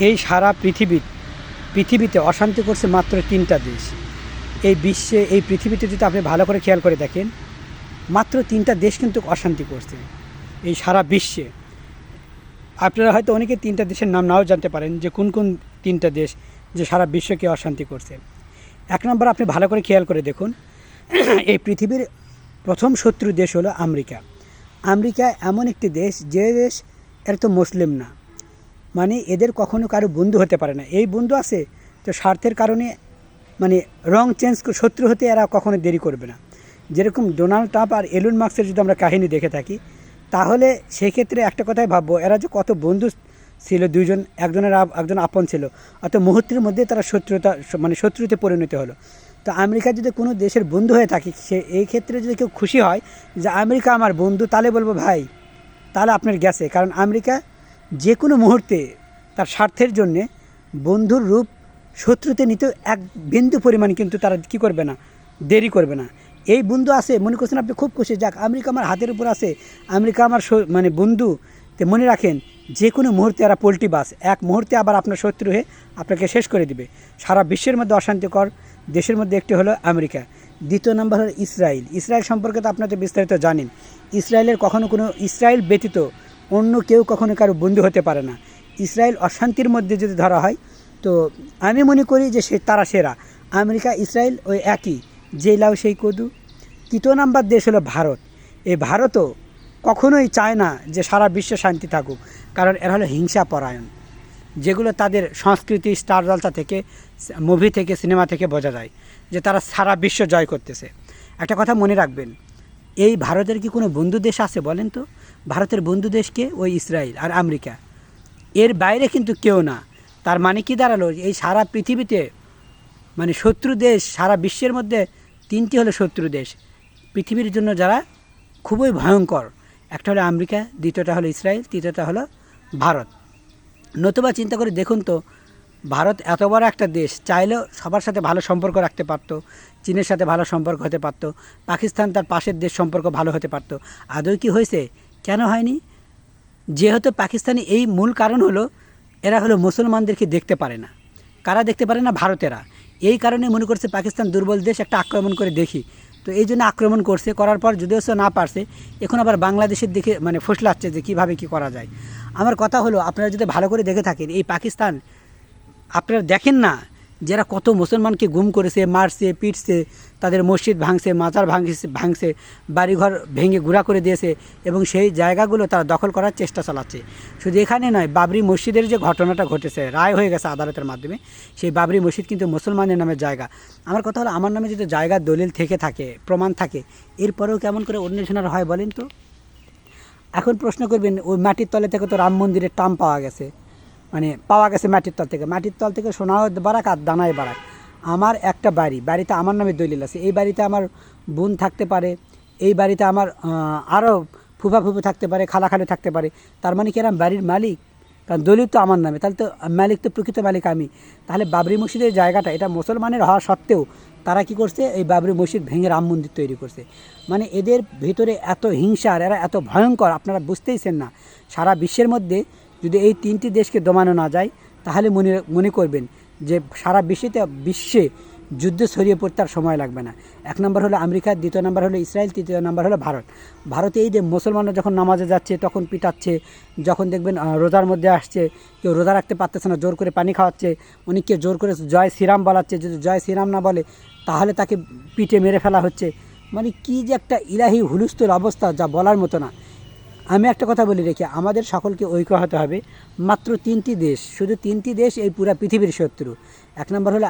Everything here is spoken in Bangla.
এই সারা পৃথিবীতে অশান্তি করছে মাত্র 3টা দেশ। এই বিশ্বে, এই পৃথিবীতে যদি আপনি ভালো করে খেয়াল করে দেখেন, মাত্র 3টা দেশ কিন্তু অশান্তি করছে এই সারা বিশ্বে। আপনারা হয়তো অনেকে 3টা দেশের নাম নাও জানতে পারেন যে কোন কোন 3টা দেশ যে সারা বিশ্বকে অশান্তি করছে। 1 নম্বর, আপনি ভালো করে খেয়াল করে দেখুন, এই পৃথিবীর প্রথম শত্রু দেশ হলো আমেরিকা। আমেরিকা এমন একটি দেশ, যে দেশ এর তো মুসলিম না, মানে এদের কখনো কারো বন্ধু হতে পারে না। এই বন্ধু আছে তো স্বার্থের কারণে, মানে রং চেঞ্জ, শত্রু হতে এরা কখনো দেরি করবে না। যেরকম ডোনাল্ড ট্রাম্প আর এলন মাস্কের যদি আমরা কাহিনী দেখে থাকি, তাহলে সেক্ষেত্রে একটা কথাই ভাববো, এরা যে কত বন্ধু ছিল দুইজন, একজন আপন ছিল, অত মুহূর্তের মধ্যে তারা শত্রুতে পরিণত হলো। তো আমেরিকা যদি কোনো দেশের বন্ধু হয়ে থাকে, সে এই ক্ষেত্রে যদি কেউ খুশি হয় যে আমেরিকা আমার বন্ধু, তাহলে বলবো ভাই তাহলে আপনার গেছে। কারণ আমেরিকা যে কোনো মুহূর্তে তার স্বার্থের জন্যে বন্ধুর রূপ শত্রুতে নিতেও এক বিন্দু পরিমাণ কিন্তু তারা কী করবে না, দেরি করবে না। এই বন্ধু আছে, মনে করছেন আপনি খুব খুশি, যাক আমেরিকা আমার হাতের উপর আছে, আমেরিকা আমার বন্ধু। তো মনে রাখেন, যে কোনো মুহূর্তে এরা পোল্ট্রি বাস, এক মুহূর্তে আবার আপনার শত্রু হয়ে আপনাকে শেষ করে দিবে। সারা বিশ্বের মধ্যে অশান্তিকর দেশের মধ্যে একটি হলো আমেরিকা। দ্বিতীয় নম্বর হলো ইসরায়েল। ইসরায়েল সম্পর্কে তো আপনারা বিস্তারিত জানেন। ইসরায়েল ব্যতীত অন্য কেউ কখনো কারো বন্ধু হতে পারে না। ইসরায়েল অশান্তির মধ্যে যদি ধরা হয়, তো আমি মনে করি যে তারা সেরা। আমেরিকা ইসরায়েল ওই একই, যে লাউ সেই কদু। তৃতীয় নাম্বার দেশ হলো ভারত। এই ভারতও কখনোই চায় না যে সারা বিশ্বে শান্তি থাকুক, কারণ এরা হলো হিংসা পরায়ণ, যেগুলো তাদের সংস্কৃতি, স্টার জলসা থেকে, মুভি থেকে, সিনেমা থেকে বোঝা যায় যে তারা সারা বিশ্ব জয় করতেছে। একটা কথা মনে রাখবেন, এই ভারতের কি কোনো বন্ধু দেশ আছে বলেন তো? ভারতের বন্ধু দেশকে ওই ইসরায়েল আর আমেরিকা, এর বাইরে কিন্তু কেউ না। তার মানে কি দাঁড়ালো, এই সারা পৃথিবীতে মানে শত্রু দেশ, সারা বিশ্বের মধ্যে 3টি হলো শত্রু দেশ পৃথিবীর জন্য, যারা খুবই ভয়ঙ্কর। একটা হলো আমেরিকা, দ্বিতীয়টা হলো ইসরায়েল, তৃতীয়টা হলো ভারত। নতুবা চিন্তা করে দেখুন তো, ভারত এত বড় একটা দেশ, চাইলেও সবার সাথে ভালো সম্পর্ক রাখতে পারতো, চীনের সাথে ভালো সম্পর্ক হতে পারতো, পাকিস্তান তার পাশের দেশ সম্পর্ক ভালো হতে পারতো। আদৌ কি হয়েছে? কেন হয়নি? যেহেতু পাকিস্তানি, এই মূল কারণ হলো এরা হলো মুসলমানদেরকে দেখতে পারে না। কারা দেখতে পারে না? ভারতেরা। এই কারণে মনে করছে পাকিস্তান দুর্বল দেশ, একটা আক্রমণ করে দেখি। তো এই জন্য আক্রমণ করছে, করার পর যদিও সে না পারছে, এখন আবার বাংলাদেশের দিকে ফসলাচ্ছে যে কীভাবে কী করা যায়। আমার কথা হলো, আপনারা যদি ভালো করে দেখে থাকেন, এই পাকিস্তান, আপনারা দেখেন না যারা কত মুসলমানকে গুম করেছে, মারছে, পিটছে, তাদের মসজিদ ভাঙছে, মাজার ভাঙছে, বাড়িঘর ভেঙে গুঁড়া করে দিয়েছে, এবং সেই জায়গাগুলো তারা দখল করার চেষ্টা চালাচ্ছে। শুধু এখানে নয়, বাবরি মসজিদের যে ঘটনাটা ঘটেছে, রায় হয়ে গেছে আদালতের মাধ্যমে, সেই বাবরি মসজিদ কিন্তু মুসলমানের নামের জায়গা। আমার কথা হলো, আমার নামে যদি জায়গার দলিল থেকে থাকে, প্রমাণ থাকে, এরপরেও কেমন করে অন্বেষণার হয় বলেন তো? এখন প্রশ্ন করবেন, ওই মাটির তলে থেকে তো রাম মন্দিরের টাম পাওয়া গেছে, মাটির তল থেকে সোনাও বাড়াক আর দানায় বাড়াক। আমার একটা বাড়িতে আমার নামে দলিল আছে, এই বাড়িতে আমার বোন থাকতে পারে, এই বাড়িতে আমার আরও ফুফু থাকতে পারে, খালাখালি থাকতে পারে। তার মানে কি এরা বাড়ির মালিক? কারণ দলিল তো আমার নামে, তাহলে তো মালিক, তো প্রকৃত মালিক আমি। তাহলে বাবরি মসজিদের জায়গাটা, এটা মুসলমানের হওয়া সত্ত্বেও তারা কি করছে, এই বাবরি মসজিদ ভেঙে রাম মন্দির তৈরি করছে। মানে এদের ভিতরে এত হিংসা, আর এরা এত ভয়ঙ্কর, আপনারা বুঝতেইছেন না। সারা বিশ্বের মধ্যে যদি এই 3টি দেশকে দমানো না যায়, তাহলে মনে করবেন যে সারা বিশ্বে যুদ্ধ ছড়িয়ে পড়তে আর সময় লাগবে না। 1 নম্বর হলো আমেরিকা, দ্বিতীয় নম্বর হলো ইসরায়েল, তৃতীয় নম্বর হলো ভারত। ভারতে এই যে মুসলমানরা যখন নামাজে যাচ্ছে তখন পিটাচ্ছে, যখন দেখবেন রোজার মধ্যে আসছে, কেউ রোজা রাখতে পারতেছে না, জোর করে পানি খাওয়াচ্ছে, অনেককে জোর করে জয় শ্রীরাম বলাচ্ছে, যদি জয় শ্রীরাম না বলে তাহলে তাকে পিটে মেরে ফেলা হচ্ছে। মানে কি যে একটা ইলাহি হুলস্থুল অবস্থা, যা বলার মতো না। আমি একটা কথা বলে রেখি, আমাদের সকলকে ঐক্য হতে হবে। মাত্র 3টি দেশ, শুধু 3টি দেশ এই পুরা পৃথিবীর শত্রু। 1 নম্বর হলো